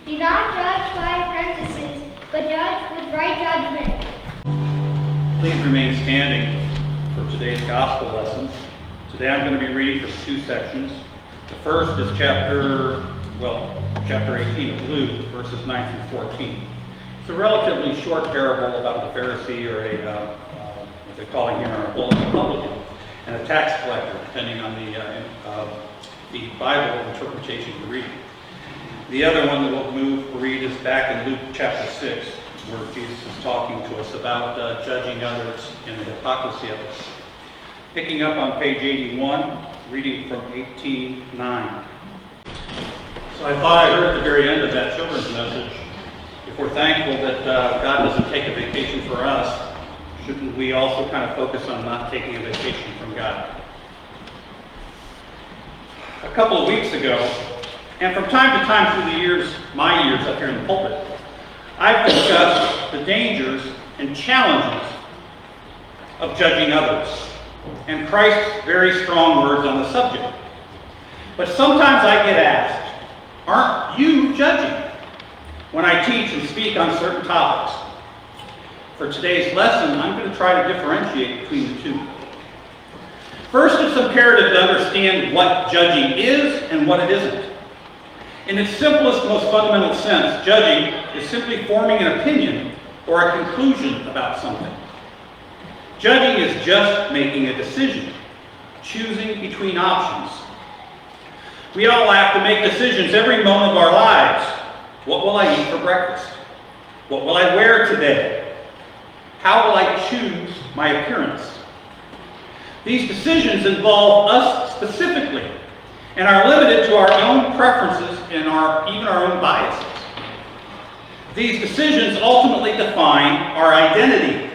Do not judge by appearances, but judge with right judgment. Please remain standing for today's gospel lesson. Today I'm going to be reading from two sections. The first is chapter 18 of Luke, verses 9 through 14. It's a relatively short parable about a Pharisee or what they're calling here a publican and a tax collector, depending on the Bible interpretation you read. The other one that we'll read is back in Luke chapter 6, where Jesus is talking to us about judging others and the hypocrisy of it. Picking up on page 81, reading from 18:9. So I thought I heard at the very end of that children's message, if we're thankful that God doesn't take a vacation for us, shouldn't we also kind of focus on not taking a vacation from God? A couple of weeks ago, and from time to time through the years, my years up here in the pulpit, I've discussed the dangers and challenges of judging others, and Christ's very strong words on the subject. But sometimes I get asked, aren't you judging? When I teach and speak on certain topics. For today's lesson, I'm going to try to differentiate between the two. First, it's imperative to understand what judging is and what it isn't. In its simplest, most fundamental sense, judging is simply forming an opinion or a conclusion about something. Judging is just making a decision, choosing between options. We all have to make decisions every moment of our lives. What will I eat for breakfast? What will I wear today? How will I choose my appearance? These decisions involve us specifically and are limited to our own preferences and even our own biases. These decisions ultimately define our identity,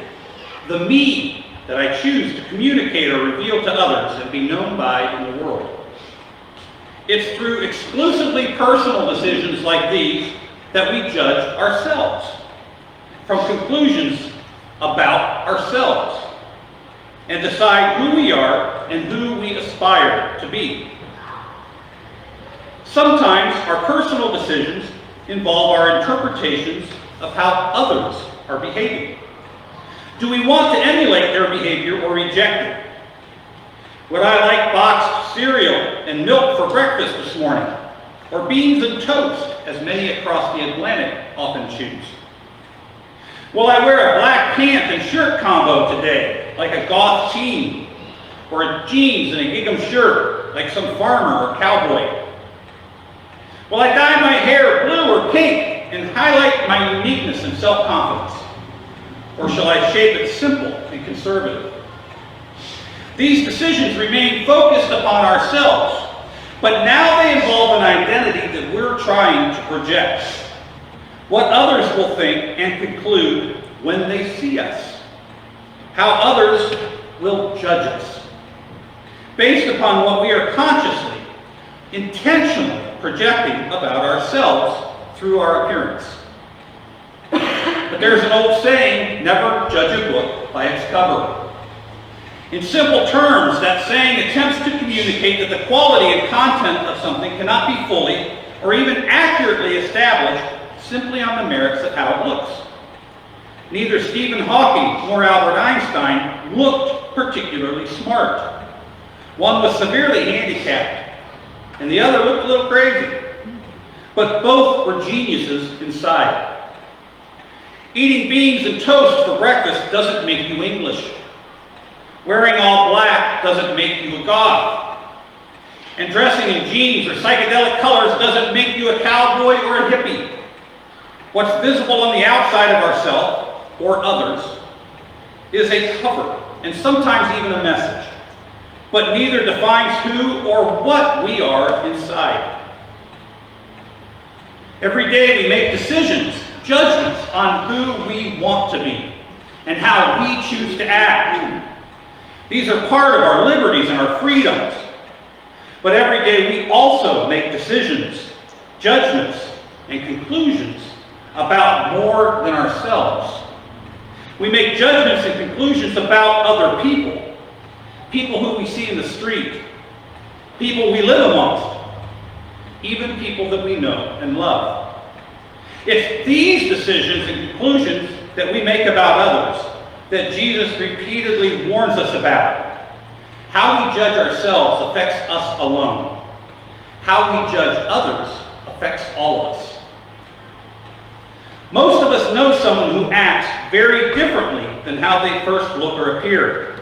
the me that I choose to communicate or reveal to others and be known by in the world. It's through exclusively personal decisions like these that we judge ourselves, from conclusions about ourselves, and decide who we are and who we aspire to be. Sometimes our personal decisions involve our interpretations of how others are behaving. Do we want to emulate their behavior or reject it? Would I like boxed cereal and milk for breakfast this morning? Or beans and toast, as many across the Atlantic often choose? Will I wear a black pant and shirt combo today, like a goth teen? Or jeans and a gingham shirt, like some farmer or cowboy? Will I dye my hair blue or pink and highlight my uniqueness and self-confidence? Or shall I shape it simple and conservative? These decisions remain focused upon ourselves, but now they involve an identity that we're trying to project. What others will think and conclude when they see us. How others will judge us. Based upon what we are consciously, intentionally projecting about ourselves through our appearance. But there's an old saying, never judge a book by its cover. In simple terms, that saying attempts to communicate that the quality and content of something cannot be fully or even accurately established simply on the merits of how it looks. Neither Stephen Hawking nor Albert Einstein looked particularly smart. One was severely handicapped, and the other looked a little crazy. But both were geniuses inside. Eating beans and toast for breakfast doesn't make you English. Wearing all black doesn't make you a goth. And dressing in jeans or psychedelic colors doesn't make you a cowboy or a hippie. What's visible on the outside of ourselves, or others, is a cover, and sometimes even a message. But neither defines who or what we are inside. Every day we make decisions, judgments on who we want to be, and how we choose to act. These are part of our liberties and our freedoms. But every day we also make decisions, judgments, and conclusions about more than ourselves. We make judgments and conclusions about other people, people who we see in the street, people we live amongst, even people that we know and love. It's these decisions and conclusions that we make about others that Jesus repeatedly warns us about. How we judge ourselves affects us alone. How we judge others affects all of us. Most of us know someone who acts very differently than how they first look or appear.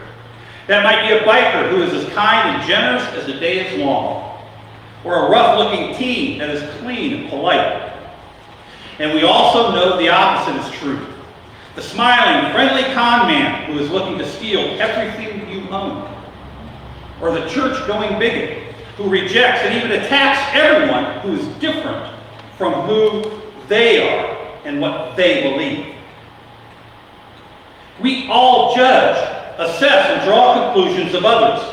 That might be a biker who is as kind and generous as the day is long, or a rough-looking teen that is clean and polite. And we also know the opposite is true. The smiling, friendly con man who is looking to steal everything you own. Or the church-going bigot who rejects and even attacks everyone who is different from who they are and what they believe. We all judge, assess, and draw conclusions of others.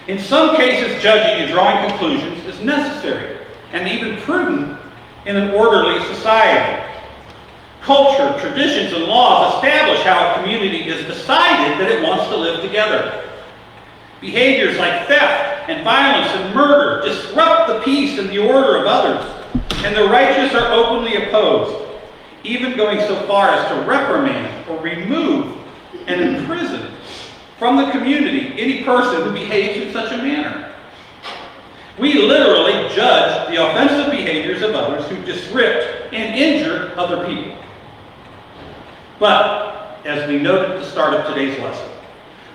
In some cases, judging and drawing conclusions is necessary and even prudent in an orderly society. Culture, traditions, and laws establish how a community is decided that it wants to live together. Behaviors like theft and violence and murder disrupt the peace and the order of others, and the righteous are openly opposed, even going so far as to reprimand or remove and imprison from the community any person who behaves in such a manner. We literally judge the offensive behaviors of others who disrupt and injure other people. But, as we noted at the start of today's lesson,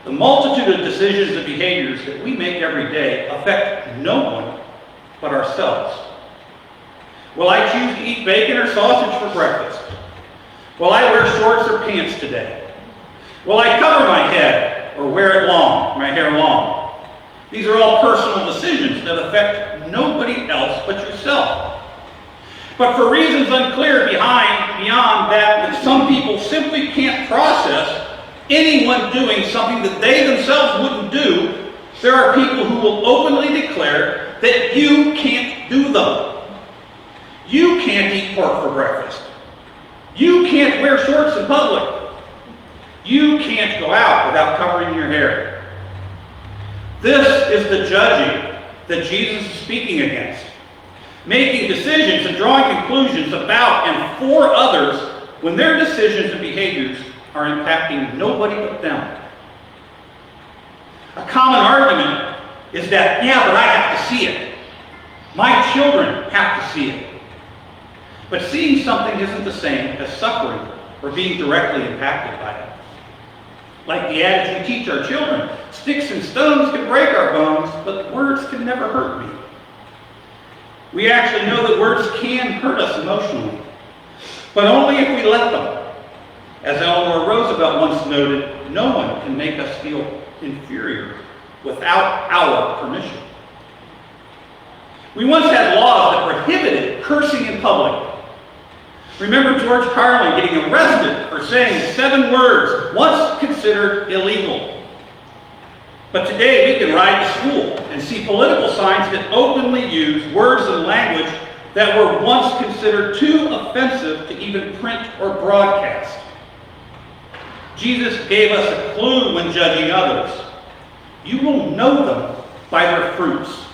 the multitude of decisions and behaviors that we make every day affect no one but ourselves. Will I choose to eat bacon or sausage for breakfast? Will I wear shorts or pants today? Will I cover my head or wear it long, my hair long? These are all personal decisions that affect nobody else but yourself. But for reasons unclear beyond that some people simply can't process anyone doing something that they themselves wouldn't do, there are people who will openly declare that you can't do them. You can't eat pork for breakfast. You can't wear shorts in public. You can't go out without covering your hair. This is the judging that Jesus is speaking against. Making decisions and drawing conclusions about and for others when their decisions and behaviors are impacting nobody but them. A common argument is that, yeah, but I have to see it. My children have to see it. But seeing something isn't the same as suffering or being directly impacted by it. Like the adage we teach our children, sticks and stones can break our bones, but words can never hurt me. We actually know that words can hurt us emotionally, but only if we let them. As Eleanor Roosevelt once noted, no one can make us feel inferior without our permission. We once had laws that prohibited cursing in public. Remember George Carlin getting arrested for saying 7 words once considered illegal. But today we can ride to school and see political signs that openly use words and language that were once considered too offensive to even print or broadcast. Jesus gave us a clue when judging others. You will know them by their fruits.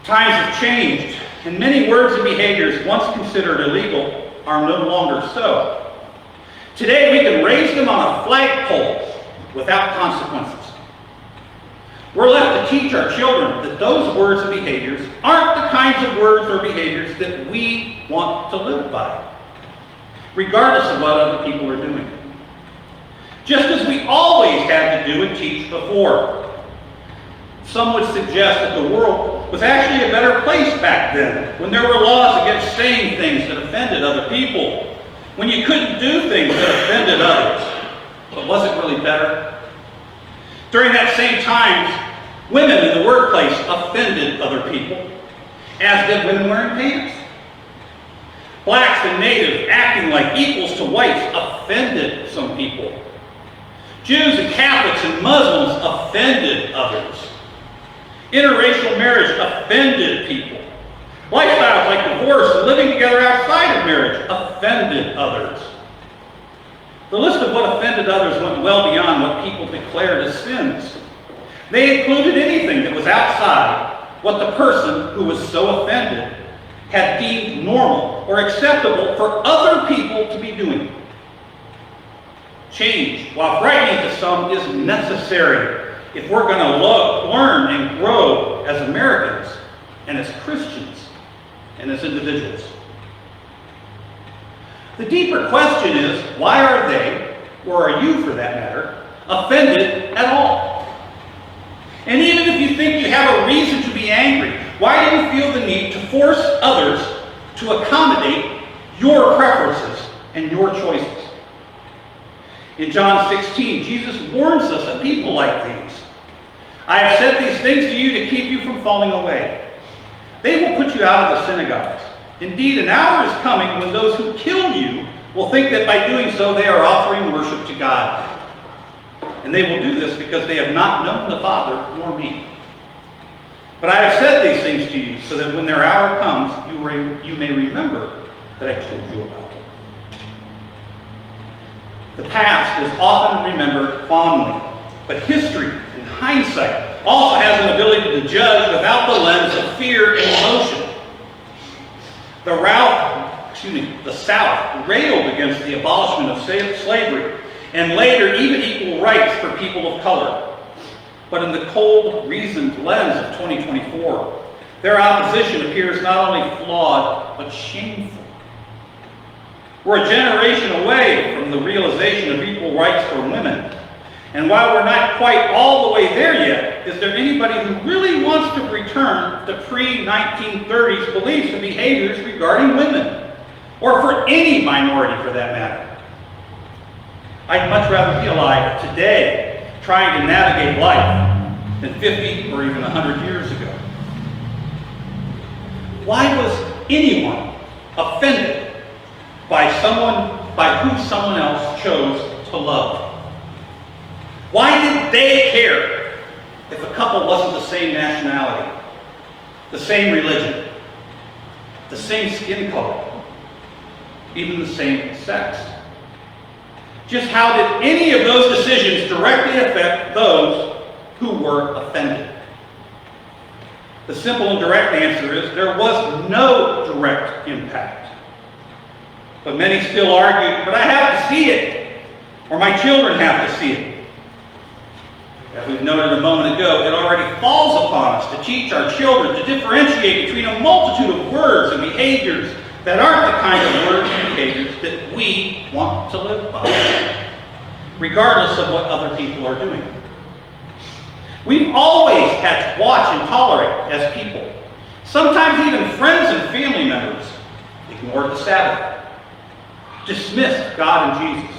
Times have changed, and many words and behaviors once considered illegal are no longer so. Today we can raise them on a flagpole without consequences. We're left to teach our children that those words and behaviors aren't the kinds of words or behaviors that we want to live by, regardless of what other people are doing. Just as we always had to do and teach before. Some would suggest that the world was actually a better place back then, when there were laws against saying things that offended other people, when you couldn't do things that offended others. But was it really better? During that same time, women in the workplace offended other people, as did women wearing pants. Blacks and natives acting like equals to whites offended some people. Jews and Catholics and Muslims offended others. Interracial marriage offended people. Lifestyles like divorce and living together outside of marriage offended others. The list of what offended others went well beyond what people declared as sins. They included anything that was outside what the person who was so offended had deemed normal or acceptable for other people to be doing. Change, while frightening to some, is necessary if we're going to learn and grow as Americans and as Christians and as individuals. The deeper question is, why are they, or are you for that matter, offended at all? And even if you think you have a reason to be angry, why do you feel the need to force others to accommodate your preferences and your choices? In John 16, Jesus warns us of people like these. I have said these things to you to keep you from falling away. They will put you out of the synagogues. Indeed, an hour is coming when those who kill you will think that by doing so they are offering worship to God. And they will do this because they have not known the Father nor me. But I have said these things to you so that when their hour comes, you may remember that I told you about it. The past is often remembered fondly, but history, in hindsight, also has an ability to judge without the lens of fear and emotion. The South railed against the abolishment of slavery, and later even equal rights for people of color. But in the cold, reasoned lens of 2024, their opposition appears not only flawed, but shameful. We're a generation away from the realization of equal rights for women. And while we're not quite all the way there yet, is there anybody who really wants to return to pre-1930s beliefs and behaviors regarding women? Or for any minority for that matter? I'd much rather be alive today trying to navigate life than 50 or even 100 years ago. Why was anyone offended by who someone else chose to love? Why did they care if a couple wasn't the same nationality, the same religion, the same skin color, even the same sex? Just how did any of those decisions directly affect those who were offended? The simple and direct answer is there was no direct impact. But many still argue, but I have to see it, or my children have to see it. As we've noted a moment ago, it already falls upon us to teach our children to differentiate between a multitude of words and behaviors that aren't the kind of words and behaviors that we want to live by, regardless of what other people are doing. We've always had to watch and tolerate as people. Sometimes even friends and family members ignored the Sabbath, dismissed God and Jesus,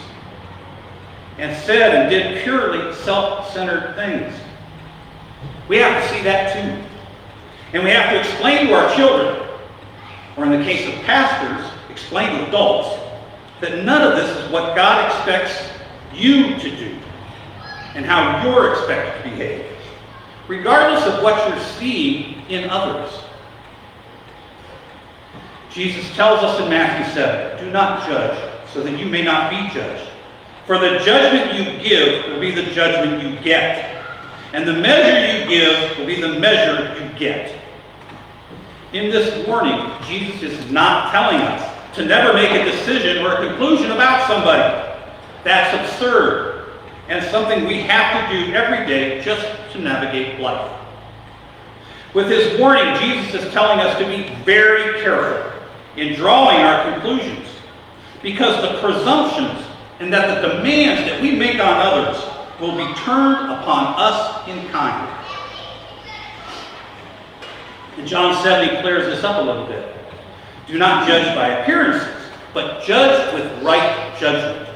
and said and did purely self-centered things. We have to see that too. And we have to explain to our children, or in the case of pastors, explain to adults, that none of this is what God expects you to do and how you're expected to behave, regardless of what you're seeing in others. Jesus tells us in Matthew 7, do not judge so that you may not be judged. For the judgment you give will be the judgment you get, and the measure you give will be the measure you get. In this warning, Jesus is not telling us to never make a decision or a conclusion about somebody. That's absurd, and something we have to do every day just to navigate life. With his warning, Jesus is telling us to be very careful in drawing our conclusions, because the presumptions and that the demands that we make on others will be turned upon us in kind. And John 7 clears this up a little bit. Do not judge by appearances, but judge with right judgment.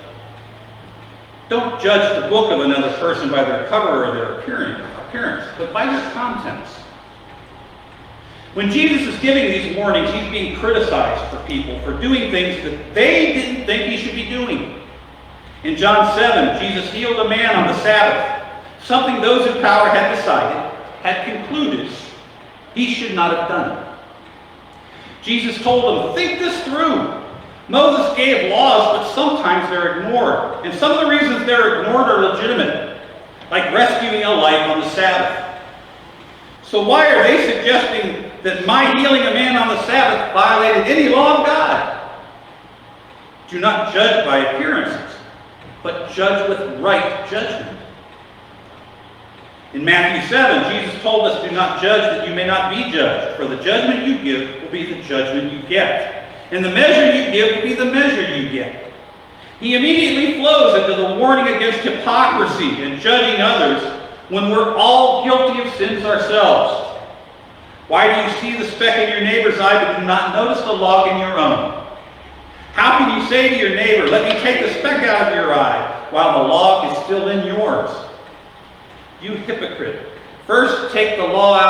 Don't judge the book of another person by their cover or their appearance, but by their contents. When Jesus is giving these warnings, he's being criticized for people for doing things that they didn't think he should be doing. In John 7, Jesus healed a man on the Sabbath, something those in power had decided, had concluded, he should not have done it. Jesus told them, think this through. Moses gave laws, but sometimes they're ignored. And some of the reasons they're ignored are legitimate, like rescuing a life on the Sabbath. So why are they suggesting that my healing a man on the Sabbath violated any law of God. Do not judge by appearances, but judge with right judgment. In Matthew 7, Jesus told us, do not judge that you may not be judged, for the judgment you give will be the judgment you get, and the measure you give will be the measure you get. He immediately flows into the warning against hypocrisy and judging others when we're all guilty of sins ourselves. Why do you see the speck in your neighbor's eye but do not notice the log in your own? How can you say to your neighbor, let me take the speck out of your eye, while the log is still in yours? You hypocrite. First take the log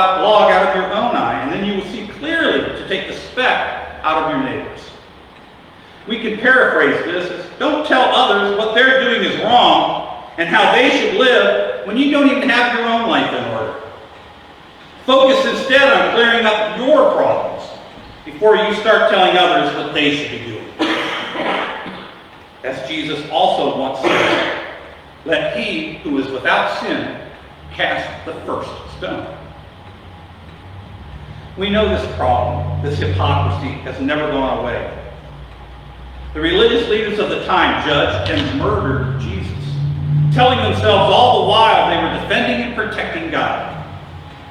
out of your own eye, and then you will see clearly to take the speck out of your neighbor's. We can paraphrase this as, don't tell others what they're doing is wrong and how they should live when you don't even have your own life in order. Focus instead on clearing up your problems before you start telling others what they should be doing. As Jesus also once said, let he who is without sin cast the first stone. We know this problem, this hypocrisy, has never gone away. The religious leaders of the time judged and murdered Jesus, telling themselves all the while they were defending and protecting God,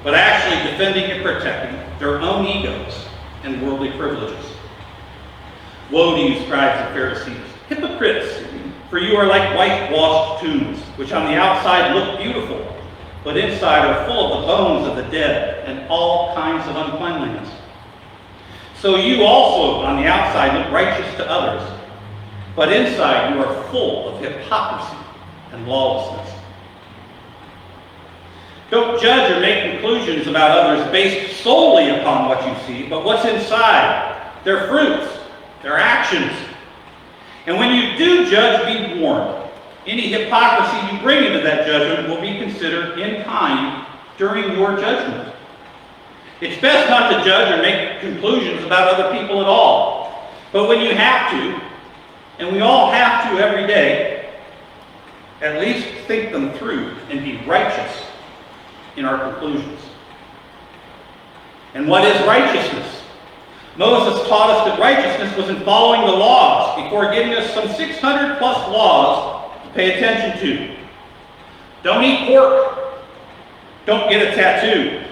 but actually defending and protecting their own egos and worldly privileges. Woe to you, scribes and Pharisees, hypocrites, for you are like whitewashed tombs, which on the outside look beautiful, but inside are full of the bones of the dead and all kinds of uncleanliness. So you also on the outside look righteous to others, but inside you are full of hypocrisy and lawlessness. Don't judge or make conclusions about others based solely upon what you see, but what's inside, their fruits, their actions. And when you do judge, be warned. Any hypocrisy you bring into that judgment will be considered in kind during your judgment. It's best not to judge or make conclusions about other people at all. But when you have to, and we all have to every day, at least think them through and be righteous in our conclusions. And what is righteousness? Moses taught us that righteousness was in following the laws before giving us some 600 plus laws to pay attention to. Don't eat pork. Don't get a tattoo.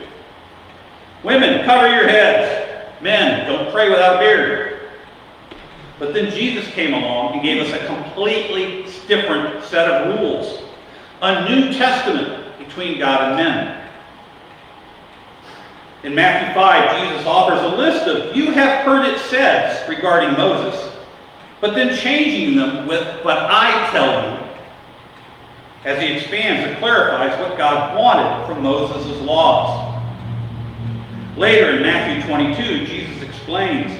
Women, cover your heads. Men, don't pray without a beard. But then Jesus came along and gave us a completely different set of rules. A New Testament between God and men. In Matthew 5, Jesus offers a list of, you have heard it said regarding Moses, but then changing them with what I tell you, as he expands and clarifies what God wanted from Moses' laws. Later in Matthew 22, Jesus explains,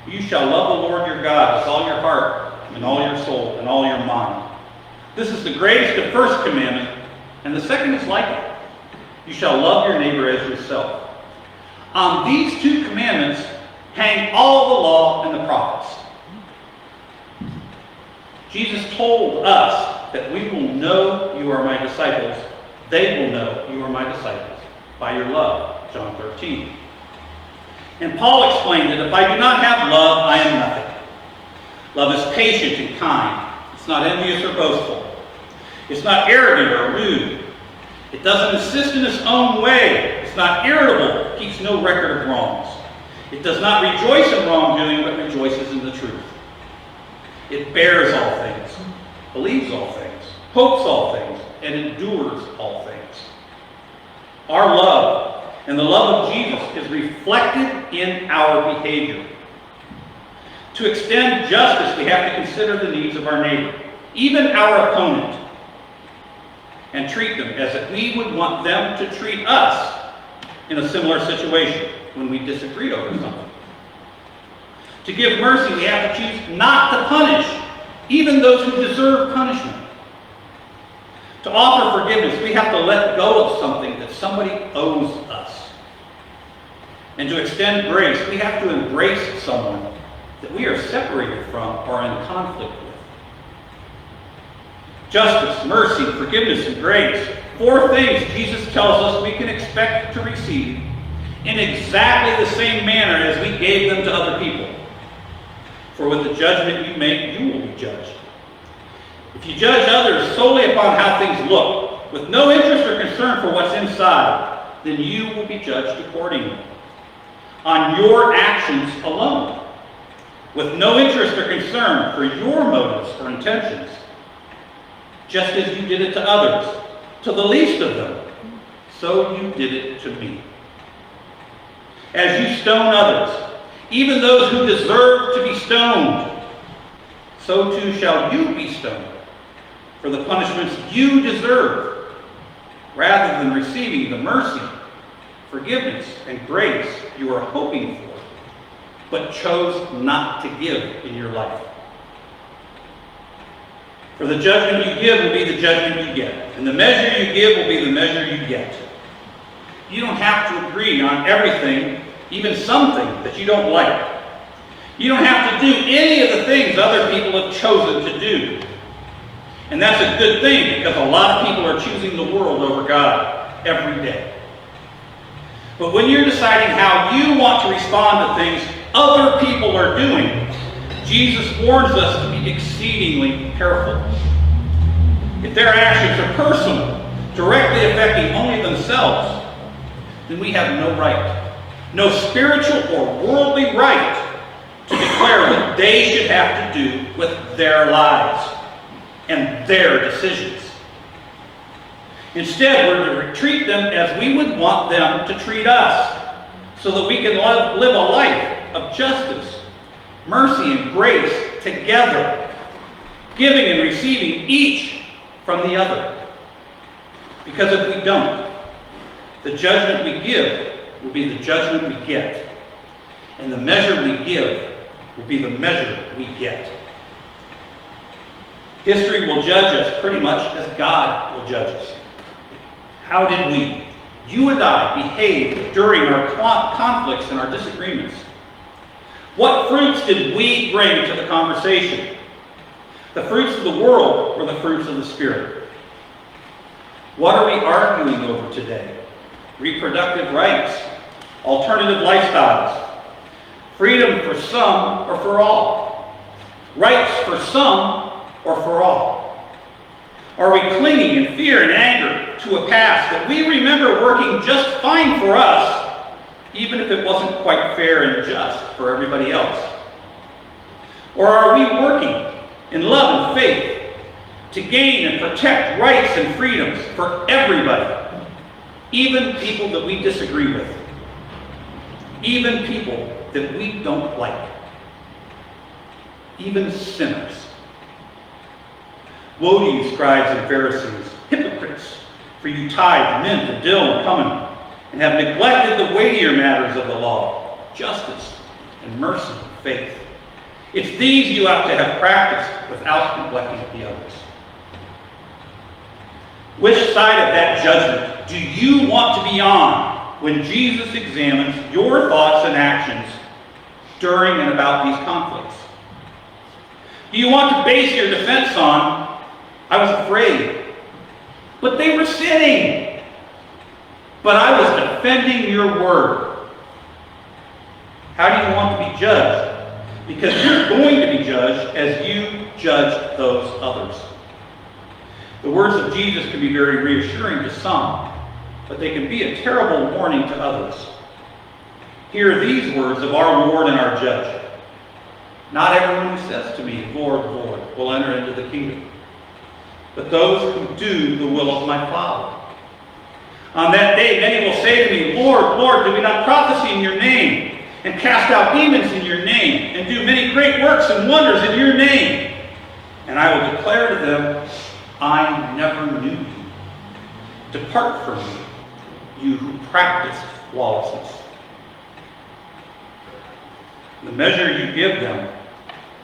you shall love the Lord your God with all your heart and all your soul and all your mind. This is the greatest and first commandment, and the second is like it. You shall love your neighbor as yourself. On these two commandments hang all the law and the prophets. Jesus told us that we will know you are my disciples. They will know you are my disciples by your love. John 13. And Paul explained that if I do not have love, I am nothing. Love is patient and kind. It's not envious or boastful. It's not arrogant or rude. It doesn't insist in its own way. It's not irritable. It keeps no record of wrongs. It does not rejoice in wrongdoing, but rejoices in the truth. It bears all things, believes all things, hopes all things, and endures all things. Our love and the love of Jesus is reflected in our behavior. To extend justice, we have to consider the needs of our neighbor, even our opponent, and treat them as if we would want them to treat us in a similar situation when we disagree over something. To give mercy, we have to choose not to punish even those who deserve punishment. To offer forgiveness, we have to let go of something that somebody owes us. And to extend grace, we have to embrace someone that we are separated from or in conflict with. Justice, mercy, forgiveness, and grace. 4 things Jesus tells us we can expect to receive in exactly the same manner as we gave them to other people. For with the judgment you make, you will be judged. If you judge others solely upon how things look, with no interest or concern for what's inside, then you will be judged accordingly, on your actions alone, with no interest or concern for your motives or intentions, just as you did it to others, to the least of them, so you did it to me. As you stone others, even those who deserve to be stoned, so too shall you be stoned for the punishments you deserve, rather than receiving the mercy, forgiveness, and grace you are hoping for, but chose not to give in your life. For the judgment you give will be the judgment you get, and the measure you give will be the measure you get. You don't have to agree on everything, even something that you don't like. You don't have to do any of the things other people have chosen to do. And that's a good thing, because a lot of people are choosing the world over God every day. But when you're deciding how you want to respond to things other people are doing, Jesus warns us to be exceedingly careful. If their actions are personal, directly affecting only themselves, then we have no right, no spiritual or worldly right, to declare what they should have to do with their lives and their decisions. Instead, we're to treat them as we would want them to treat us, so that we can live a life of justice, mercy, and grace together, giving and receiving each from the other. Because if we don't, the judgment we give will be the judgment we get, and the measure we give will be the measure we get. History will judge us pretty much as God will judge us. How did we, you and I, behave during our conflicts and our disagreements? What fruits did we bring to the conversation? The fruits of the world or the fruits of the Spirit? What are we arguing over today? Reproductive rights, alternative lifestyles, freedom for some or for all, rights for some or for all? Are we clinging in fear and anger to a past that we remember working just fine for us, even if it wasn't quite fair and just for everybody else? Or are we working in love and faith to gain and protect rights and freedoms for everybody, even people that we disagree with, even people that we don't like, even sinners? Woe to you, scribes and Pharisees, hypocrites, for you tithe mint and dill and cumin, and have neglected the weightier matters of the law, justice and mercy and faith. It's these you ought to have practiced without neglecting the others. Which side of that judgment do you want to be on when Jesus examines your thoughts and actions during and about these conflicts? Do you want to base your defense on, I was afraid, but they were sinning, but I was defending your word? How do you want to be judged? Because you're going to be judged as you judge those others. The words of Jesus can be very reassuring to some, but they can be a terrible warning to others. Hear these words of our Lord and our Judge. Not everyone who says to me, Lord, Lord, will enter into the kingdom, but those who do the will of my Father. On that day, many will say to me, Lord, Lord, did we not prophesy in your name, and cast out demons in your name, and do many great works and wonders in your name? And I will declare to them, I never knew you. Depart from me, you who practice lawlessness. The measure you give them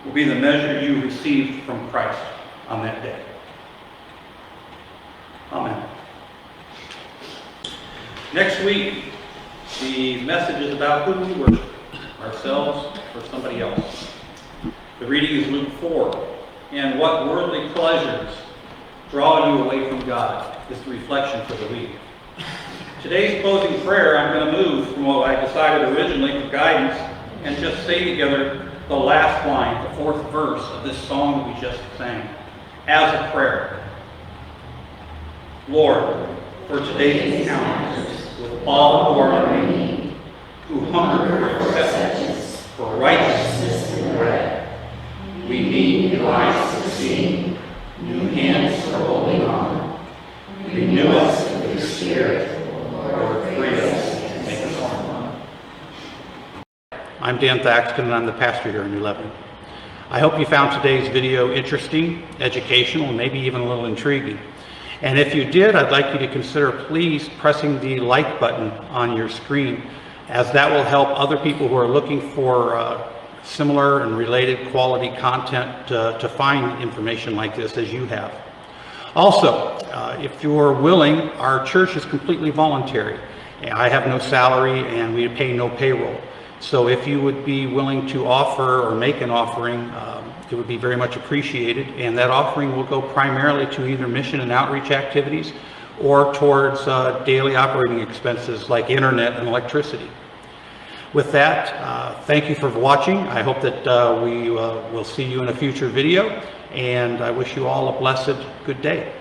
will be the measure you receive from Christ on that day. Amen. Next week, the message is about who we worship, ourselves or somebody else. The reading is Luke 4, and what worldly pleasures draw you away from God is the reflection for the week. today's closing prayer, I'm going to move from what I decided originally for guidance and just say together the last line, the fourth verse of this song that we just sang, as a prayer. Lord, for today's encounters with all who are in need, who hunger for acceptance, for righteousness and bread, we need new eyes to see, new hands for holding on. Renew us with your Spirit, Lord, free us and make us one. I'm Dan Thaxton, and I'm the pastor here in New Lebanon. I hope you found today's video interesting, educational, and maybe even a little intriguing. And if you did, I'd like you to consider please pressing the like button on your screen, as that will help other people who are looking for similar and related quality content to find information like this as you have. Also, if you're willing, our church is completely voluntary. I have no salary and we pay no payroll. So if you would be willing to offer or make an offering, it would be very much appreciated. And that offering will go primarily to either mission and outreach activities or towards daily operating expenses like internet and electricity. With that, thank you for watching. I hope that we will see you in a future video, and I wish you all a blessed good day.